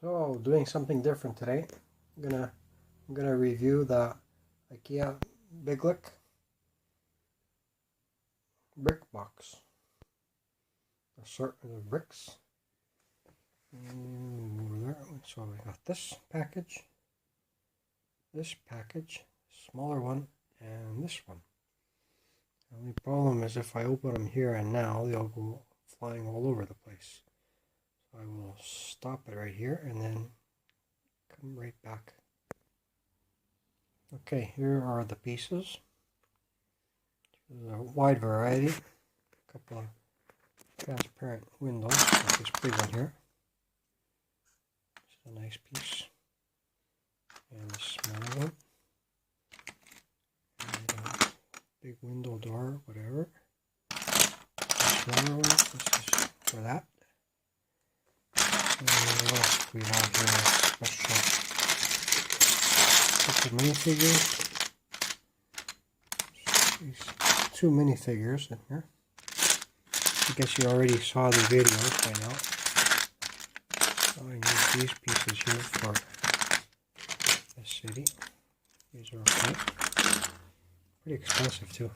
So, doing something different today. I'm gonna review the Ikea Bygglek brick box. Assortment of bricks. So we got this package, smaller one, and this one. The only problem is if I open them here and now, they'll go flying all over the place. So I will stop it right here and then come right back. Okay, here are the pieces. There's a wide variety. A couple of transparent windows, like this big one here. It's a nice piece. And a smaller one. And a big window door, whatever. A smaller one, this is for that. And what else do we have here? Special couple minifigures. These two minifigures in here. I guess you already saw the video by now. So I use these pieces here for the city. These are okay. Pretty expensive too.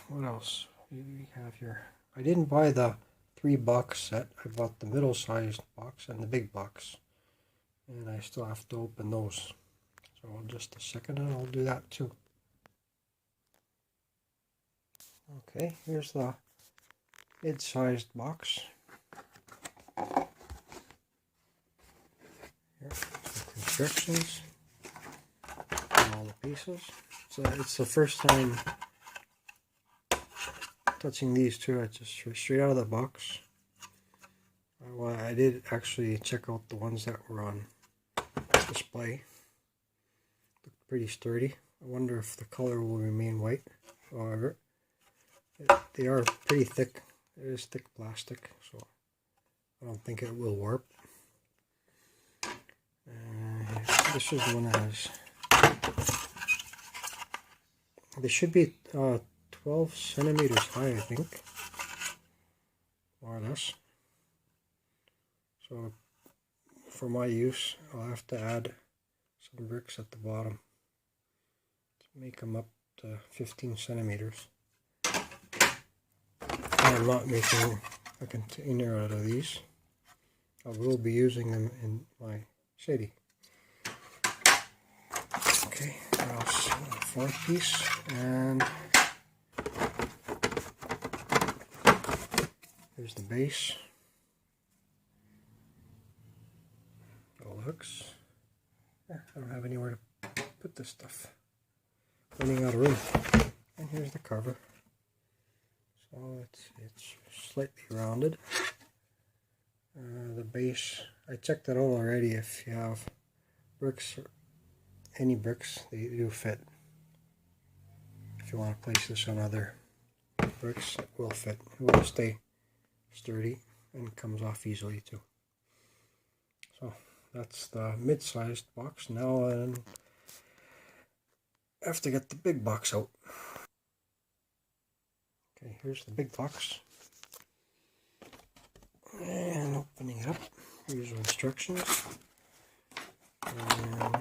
What else do we have here? I didn't buy the 3-box set. I bought the middle-sized box and the big box. And I still have to open those. So just a second and I'll do that too. Okay, here's the mid-sized box. Here, the instructions and all the pieces. So it's the first time touching these two. It's just straight out of the box. Well, I did actually check out the ones that were on display. Look pretty sturdy. I wonder if the color will remain white. However, they are pretty thick. It is thick plastic, so I don't think it will warp. This is the one that has. They should be 12 centimeters high, I think, more or less. So for my use, I'll have to add some bricks at the bottom to make them up to 15 centimeters. I'm not making a container out of these. I will be using them in my city. Okay, what else? Fourth piece, and here's the base. Looks. Yeah, I don't have anywhere to put this stuff. Running out of room. And here's the cover. So it's slightly rounded. The base, I checked it out already. If you have bricks, or any bricks, they do fit. If you want to place this on other bricks, it will fit. It will stay sturdy and comes off easily too. So that's the mid-sized box now, and I have to get the big box out. Okay, here's the big box. And opening it up, here's the instructions. And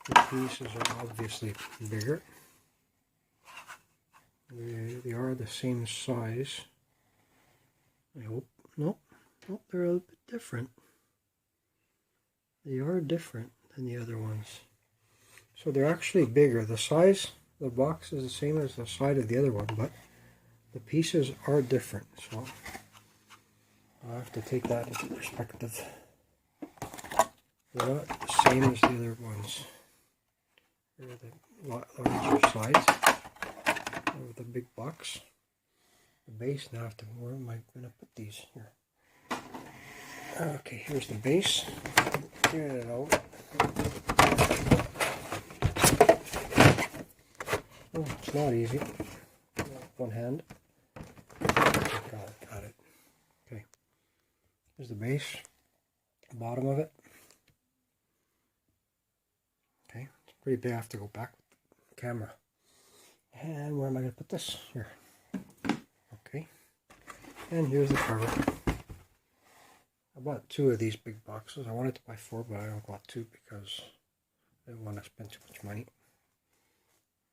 the pieces are obviously bigger. They are the same size. I hope. Nope, they're a bit different. They are different than the other ones. So they're actually bigger. The size, the box is the same as the side of the other one, but the pieces are different. So I'll have to take that into perspective. They're not the same as the other ones. They're the larger size of the big box. The base, now I have to, where am I going to put these here? Okay, here's the base. Get it out. Oh, it's not easy. One hand. Got it. Okay. Here's the base. Bottom of it. Okay, it's pretty big. I have to go back with the camera. And where am I going to put this? Here. Okay. And here's the cover. bought 2 of these big boxes. I wanted to buy 4, but I bought 2 because I didn't want to spend too much money.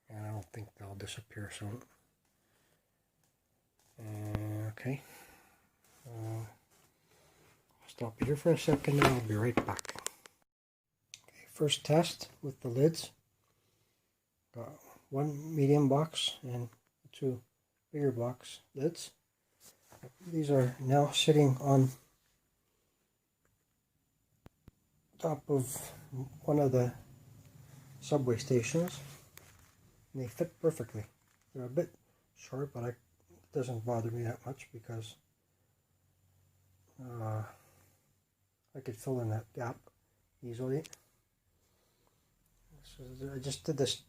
And I don't think they'll disappear soon. Okay. I'll stop here for a second and I'll be right back. Okay, first test with the lids. Got 1 medium box and 2 bigger box lids. These are now sitting on top of one of the subway stations. And they fit perfectly. They're a bit short, but it doesn't bother me that much because I could fill in that gap easily. So I just did this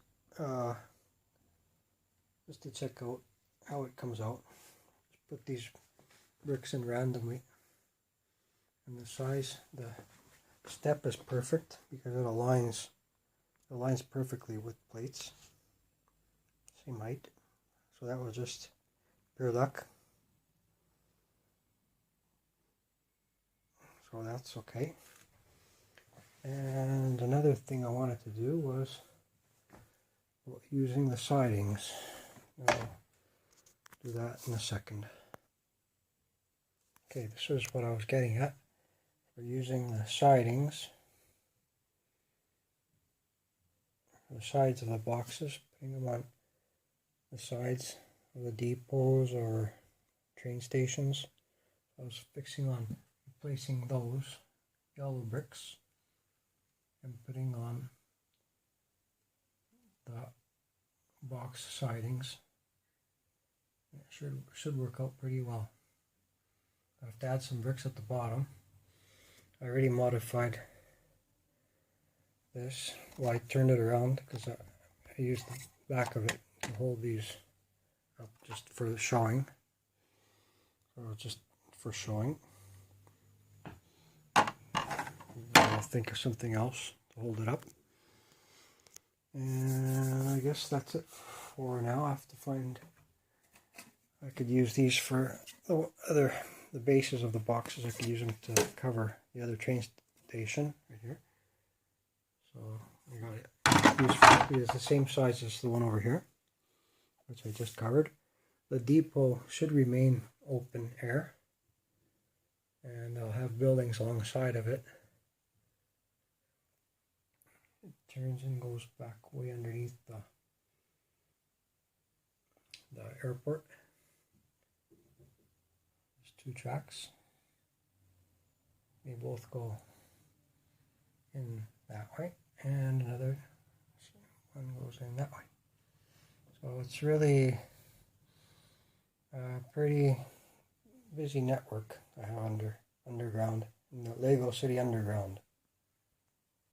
just to check out how it comes out. Just put these bricks in randomly, and the size, the step is perfect because it aligns perfectly with plates, same height. So that was just pure luck. So that's okay. And another thing I wanted to do was using the sidings. I'll do that in a second. Okay, this is what I was getting at. We're using the sidings, the sides of the boxes, putting them on the sides of the depots or train stations. I was fixing on replacing those yellow bricks and putting on the box sidings. It should work out pretty well. I have to add some bricks at the bottom. I already modified this. Well, I turned it around because I used the back of it to hold these up just for showing. So just for showing. I'll think of something else to hold it up. And I guess that's it for now. I have to find, I could use these for the bases of the boxes. I could use them to cover the other train station right here. So I got it. It's the same size as the one over here, which I just covered. The depot should remain open air, and I'll have buildings alongside of it. It turns and goes back way underneath the airport. There's 2 tracks. They both go in that way, and another one goes in that way. So it's really a pretty busy network I have underground, in the Lego City Underground.